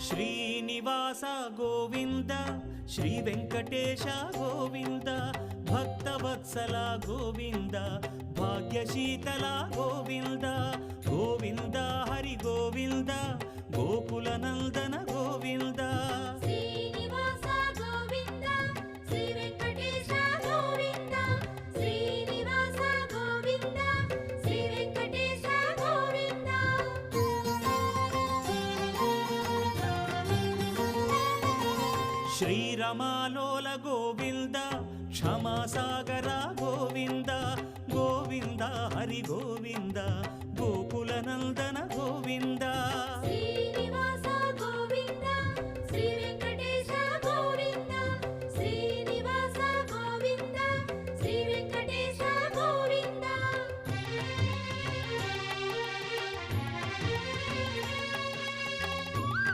Srinivasa Govinda Shri Venkatesha Govinda Bhaktavatsala Govinda భాగ్యశీతల Govinda Govinda Hari Govinda Gokula Nandana Govinda Srinivasa Govinda Shri Venkatesha Govinda Srinivasa Govinda Shri Venkatesha Govinda శ్రీరమాలోల Govinda క్షమాసాగర Govinda Govinda Hari Govinda Gokula Nandana Govinda Shri